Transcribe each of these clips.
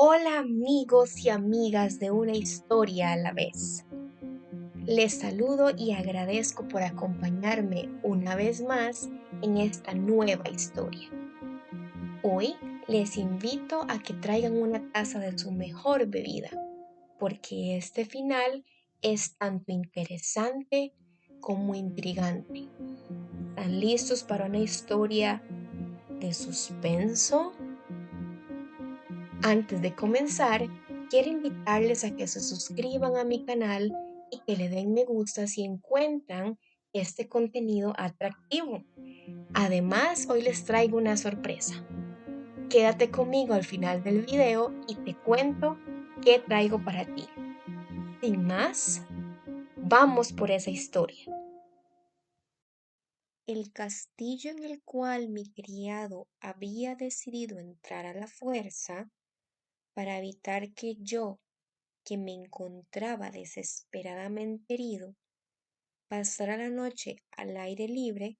Hola amigos y amigas de una historia a la vez. Les saludo y agradezco por acompañarme una vez más en esta nueva historia. Hoy les invito a que traigan una taza de su mejor bebida, porque este final es tanto interesante como intrigante. ¿Están listos para una historia de suspenso? Antes de comenzar, quiero invitarles a que se suscriban a mi canal y que le den me gusta si encuentran este contenido atractivo. Además, hoy les traigo una sorpresa. Quédate conmigo al final del video y te cuento qué traigo para ti. Sin más, vamos por esa historia. El castillo en el cual mi criado había decidido entrar a la fuerza para evitar que me encontraba desesperadamente herido, pasara la noche al aire libre,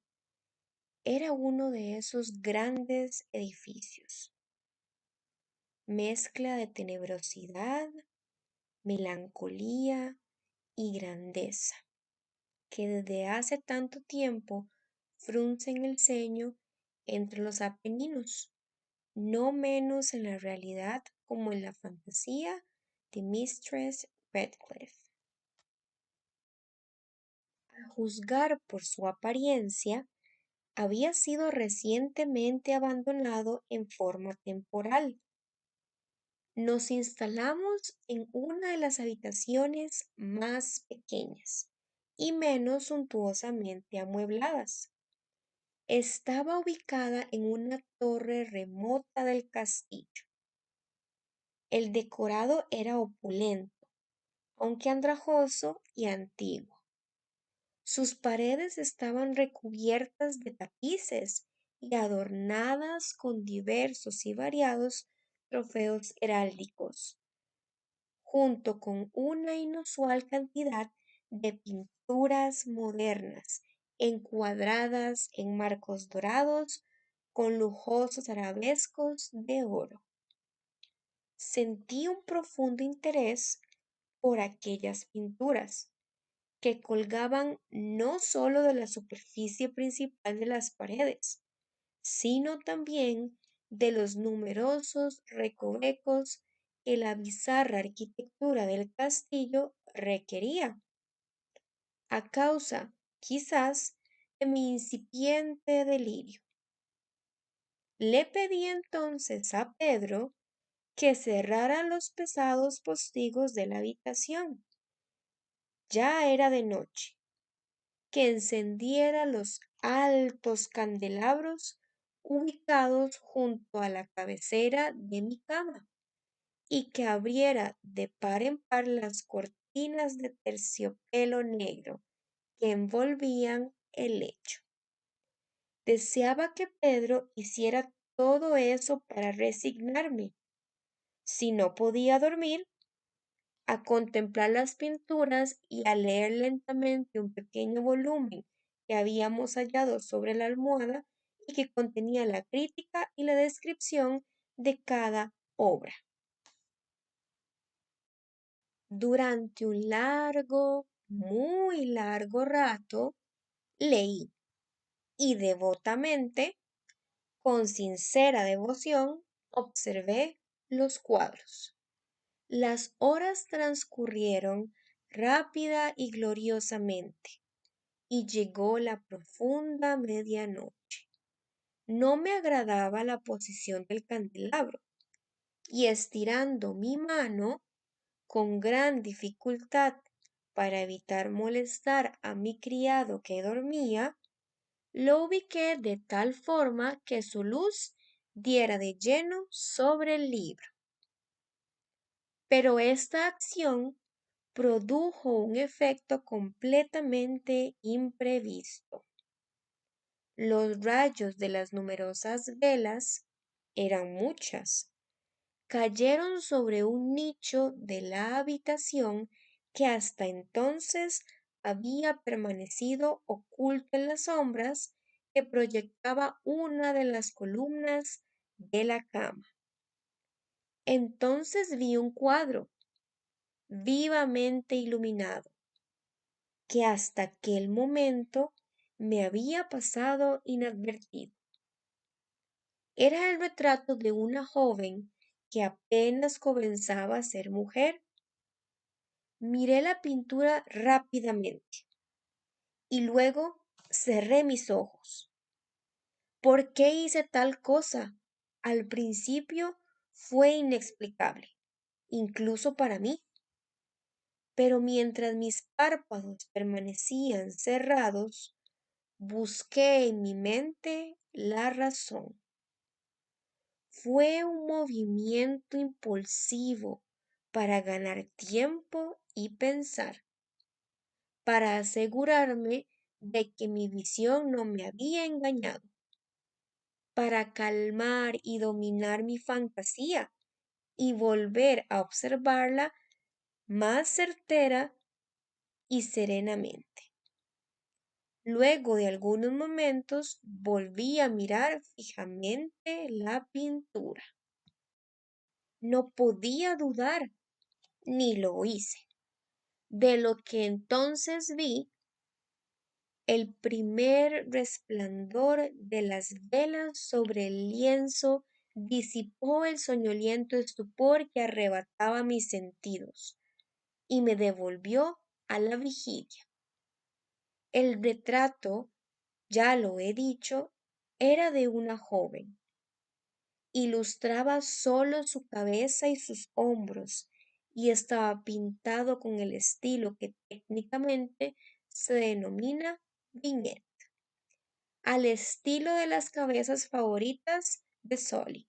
era uno de esos grandes edificios, mezcla de tenebrosidad, melancolía y grandeza, que desde hace tanto tiempo fruncen el ceño entre los Apeninos, no menos en la realidad como en la fantasía de Mistress Redcliffe. A juzgar por su apariencia, había sido recientemente abandonado en forma temporal. Nos instalamos en una de las habitaciones más pequeñas y menos suntuosamente amuebladas. Estaba ubicada en una torre remota del castillo. El decorado era opulento, aunque andrajoso y antiguo. Sus paredes estaban recubiertas de tapices y adornadas con diversos y variados trofeos heráldicos, junto con una inusual cantidad de pinturas modernas encuadradas en marcos dorados con lujosos arabescos de oro. Sentí un profundo interés por aquellas pinturas que colgaban no solo de la superficie principal de las paredes, sino también de los numerosos recovecos que la bizarra arquitectura del castillo requería, a causa, quizás, de mi incipiente delirio. Le pedí entonces a Pedro que cerrara los pesados postigos de la habitación. Ya era de noche, que encendiera los altos candelabros ubicados junto a la cabecera de mi cama y que abriera de par en par las cortinas de terciopelo negro que envolvían el lecho. Deseaba que Pedro hiciera todo eso para resignarme. Si no podía dormir, a contemplar las pinturas y a leer lentamente un pequeño volumen que habíamos hallado sobre la almohada y que contenía la crítica y la descripción de cada obra. Durante un largo, muy largo rato, leí y devotamente, con sincera devoción, observé los cuadros. Las horas transcurrieron rápida y gloriosamente, y llegó la profunda medianoche. No me agradaba la posición del candelabro, y estirando mi mano con gran dificultad para evitar molestar a mi criado que dormía, lo ubiqué de tal forma que su luz diera de lleno sobre el libro. Pero esta acción produjo un efecto completamente imprevisto. Los rayos de las numerosas velas, eran muchas, cayeron sobre un nicho de la habitación que hasta entonces había permanecido oculto en las sombras que proyectaba una de las columnas de la cama. Entonces vi un cuadro vivamente iluminado que hasta aquel momento me había pasado inadvertido. Era el retrato de una joven que apenas comenzaba a ser mujer. Miré la pintura rápidamente y luego cerré mis ojos. ¿Por qué hice tal cosa? Al principio fue inexplicable, incluso para mí, pero mientras mis párpados permanecían cerrados, busqué en mi mente la razón. Fue un movimiento impulsivo para ganar tiempo y pensar, para asegurarme de que mi visión no me había engañado, para calmar y dominar mi fantasía y volver a observarla más certera y serenamente. Luego de algunos momentos volví a mirar fijamente la pintura. No podía dudar, ni lo hice, de lo que entonces vi. El primer resplandor de las velas sobre el lienzo disipó el soñoliento estupor que arrebataba mis sentidos y me devolvió a la vigilia. El retrato, ya lo he dicho, era de una joven. Ilustraba solo su cabeza y sus hombros y estaba pintado con el estilo que técnicamente se denomina viñeta, al estilo de las cabezas favoritas de Sully.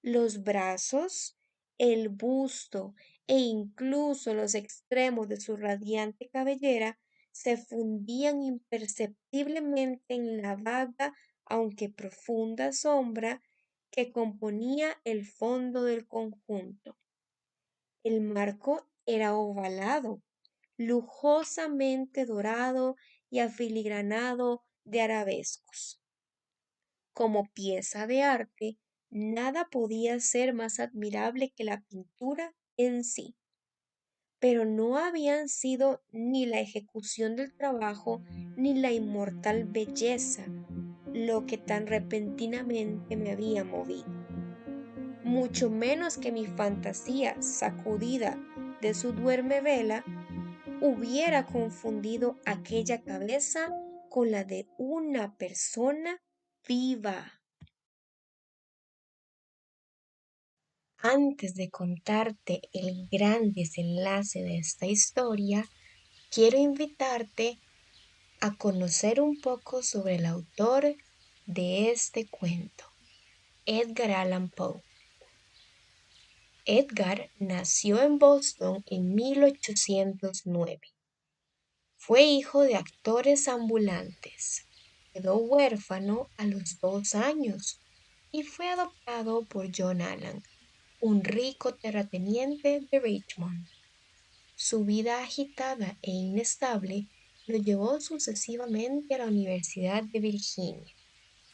Los brazos, el busto e incluso los extremos de su radiante cabellera se fundían imperceptiblemente en la vaga aunque profunda sombra que componía el fondo del conjunto. El marco era ovalado, lujosamente dorado y afiligranado de arabescos. Como pieza de arte, nada podía ser más admirable que la pintura en sí, pero no habían sido ni la ejecución del trabajo ni la inmortal belleza lo que tan repentinamente me había movido, mucho menos que mi fantasía, sacudida de su duerme vela, hubiera confundido aquella cabeza con la de una persona viva. Antes de contarte el gran desenlace de esta historia, quiero invitarte a conocer un poco sobre el autor de este cuento, Edgar Allan Poe. Edgar nació en Boston en 1809. Fue hijo de actores ambulantes. Quedó huérfano a los 2 años y fue adoptado por John Allan, un rico terrateniente de Richmond. Su vida agitada e inestable lo llevó sucesivamente a la Universidad de Virginia,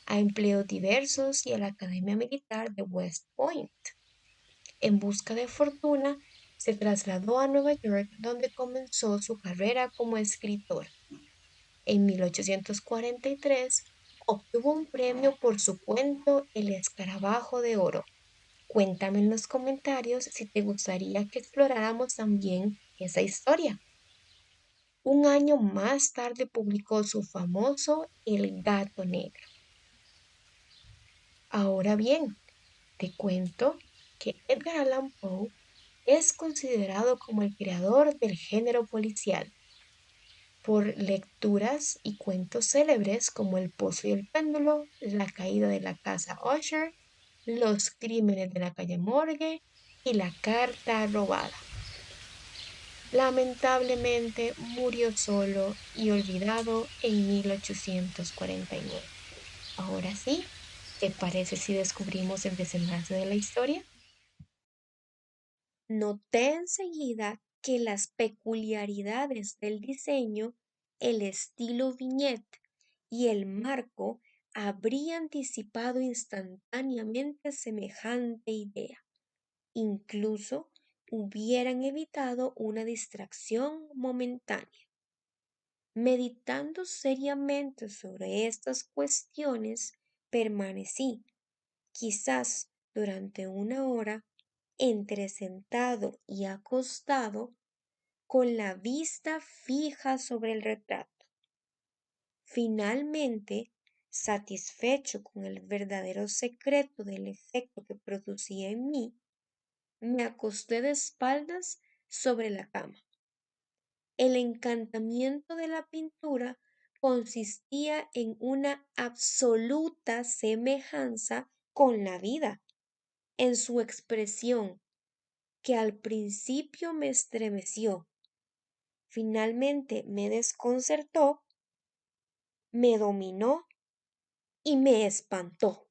a empleos diversos y a la Academia Militar de West Point. En busca de fortuna, se trasladó a Nueva York, donde comenzó su carrera como escritor. En 1843 obtuvo un premio por su cuento El escarabajo de oro. Cuéntame en los comentarios si te gustaría que exploráramos también esa historia. Un año más tarde publicó su famoso El gato negro. Ahora bien, te cuento que Edgar Allan Poe es considerado como el creador del género policial por lecturas y cuentos célebres como El pozo y el péndulo, La caída de la casa Usher, Los crímenes de la calle Morgue y La carta robada. Lamentablemente murió solo y olvidado en 1849. Ahora sí, ¿te parece si descubrimos el desenlace de la historia? Noté enseguida que las peculiaridades del diseño, el estilo viñeta y el marco habrían disipado instantáneamente semejante idea. incluso hubieran evitado una distracción momentánea. Meditando seriamente sobre estas cuestiones, permanecí, quizás durante una hora, entre sentado y acostado, con la vista fija sobre el retrato. Finalmente, satisfecho con el verdadero secreto del efecto que producía en mí, me acosté de espaldas sobre la cama. El encantamiento de la pintura consistía en una absoluta semejanza con la vida, en su expresión, que al principio me estremeció, finalmente me desconcertó, me dominó y me espantó.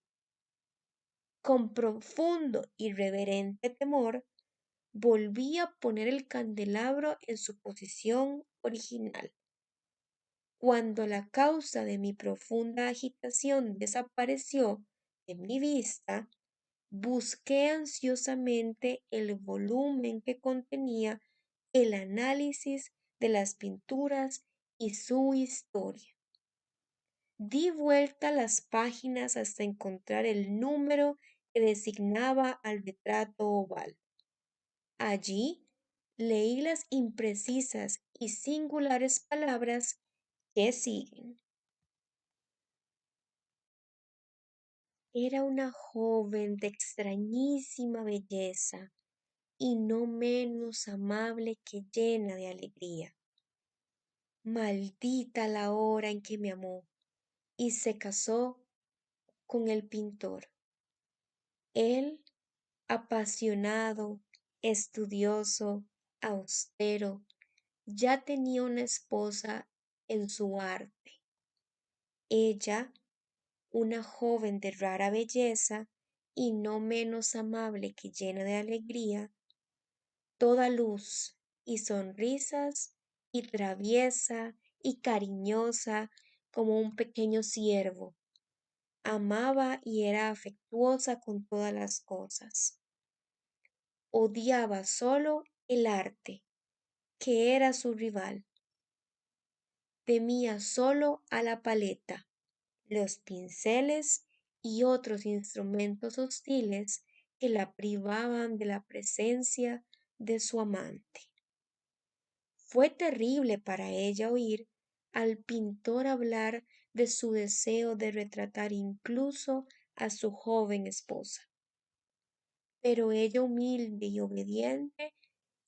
Con profundo y reverente temor, volví a poner el candelabro en su posición original. Cuando la causa de mi profunda agitación desapareció de mi vista, busqué ansiosamente el volumen que contenía el análisis de las pinturas y su historia. Di vuelta las páginas hasta encontrar el número que designaba al retrato oval. Allí leí las imprecisas y singulares palabras que siguen. Era una joven de extrañísima belleza y no menos amable que llena de alegría. Maldita la hora en que me amó y se casó con el pintor. Él, apasionado, estudioso, austero, ya tenía una esposa en su arte. Ella, una joven de rara belleza y no menos amable que llena de alegría, toda luz y sonrisas y traviesa y cariñosa como un pequeño ciervo, amaba y era afectuosa con todas las cosas. Odiaba solo el arte, que era su rival. Temía solo a la paleta, los pinceles y otros instrumentos hostiles que la privaban de la presencia de su amante. Fue terrible para ella oír al pintor hablar de su deseo de retratar incluso a su joven esposa. Pero ella, humilde y obediente,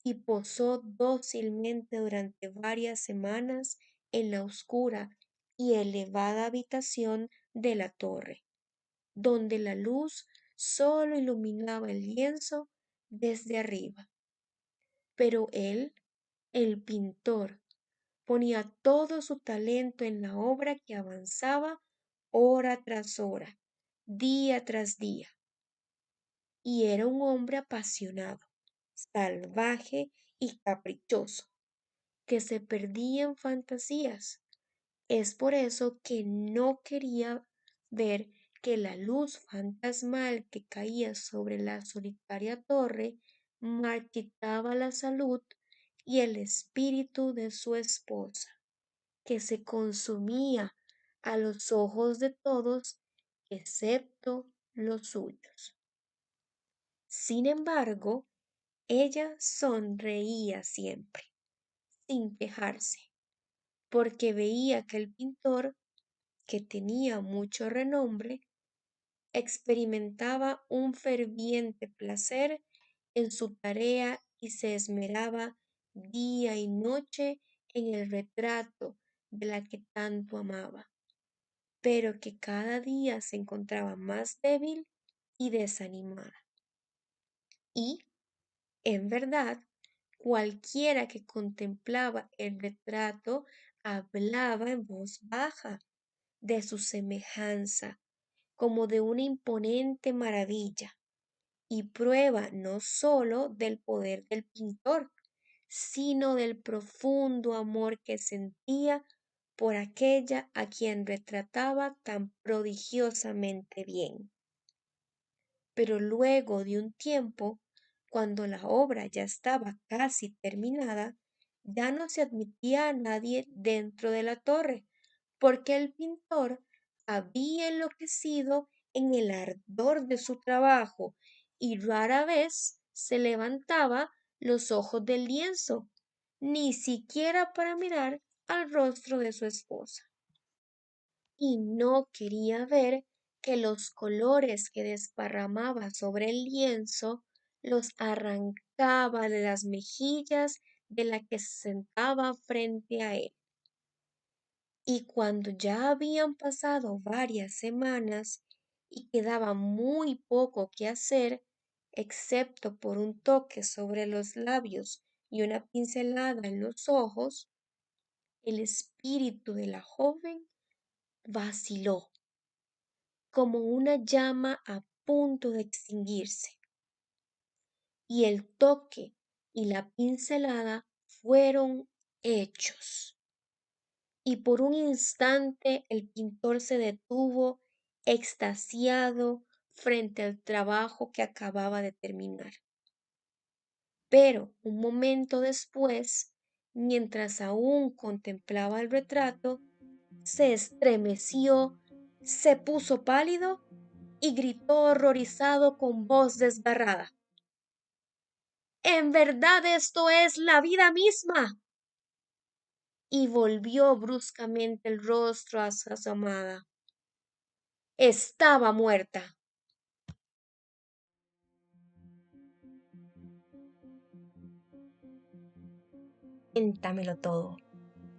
y posó dócilmente durante varias semanas en la oscura y elevada habitación de la torre, donde la luz solo iluminaba el lienzo desde arriba. Pero él, el pintor, ponía todo su talento en la obra que avanzaba hora tras hora, día tras día. Y era un hombre apasionado, salvaje y caprichoso, que se perdía en fantasías. Es por eso que no quería ver que la luz fantasmal que caía sobre la solitaria torre marchitaba la salud y el espíritu de su esposa, que se consumía a los ojos de todos excepto los suyos. Sin embargo, ella sonreía siempre, sin quejarse, porque veía que el pintor, que tenía mucho renombre, experimentaba un ferviente placer en su tarea y se esmeraba día y noche en el retrato de la que tanto amaba, pero que cada día se encontraba más débil y desanimada. Y, en verdad, cualquiera que contemplaba el retrato hablaba en voz baja de su semejanza, como de una imponente maravilla, y prueba no sólo del poder del pintor, sino del profundo amor que sentía por aquella a quien retrataba tan prodigiosamente bien. Pero luego de un tiempo, Cuando la obra ya estaba casi terminada, ya no se admitía a nadie dentro de la torre, porque el pintor había enloquecido en el ardor de su trabajo y rara vez se levantaba los ojos del lienzo, ni siquiera para mirar al rostro de su esposa. Y no quería ver que los colores que desparramaba sobre el lienzo los arrancaba de las mejillas de la que se sentaba frente a él. Y cuando ya habían pasado varias semanas y quedaba muy poco que hacer, excepto por un toque sobre los labios y una pincelada en los ojos, el espíritu de la joven vaciló como una llama a punto de extinguirse, y el toque y la pincelada fueron hechos. Y por un instante el pintor se detuvo extasiado frente al trabajo que acababa de terminar. Pero un momento después, mientras aún contemplaba el retrato, se estremeció, se puso pálido y gritó horrorizado con voz desgarrada. En verdad esto es la vida misma. Y volvió bruscamente el rostro a su amada. Estaba muerta. Cuéntamelo todo.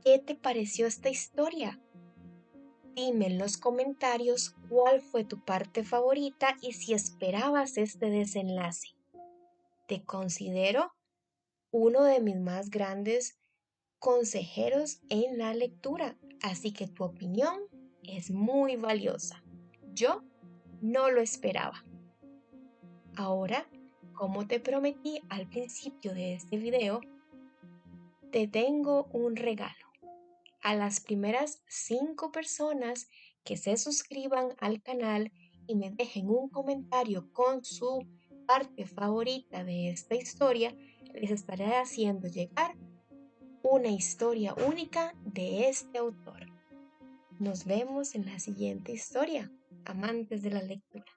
¿Qué te pareció esta historia? Dime en los comentarios cuál fue tu parte favorita y si esperabas este desenlace. Te considero uno de mis más grandes consejeros en la lectura, así que tu opinión es muy valiosa. Yo no lo esperaba. Ahora, como te prometí al principio de este video, te tengo un regalo. A las primeras 5 personas que se suscriban al canal y me dejen un comentario con su parte favorita de esta historia, les estaré haciendo llegar una historia única de este autor. Nos vemos en la siguiente historia, amantes de la lectura.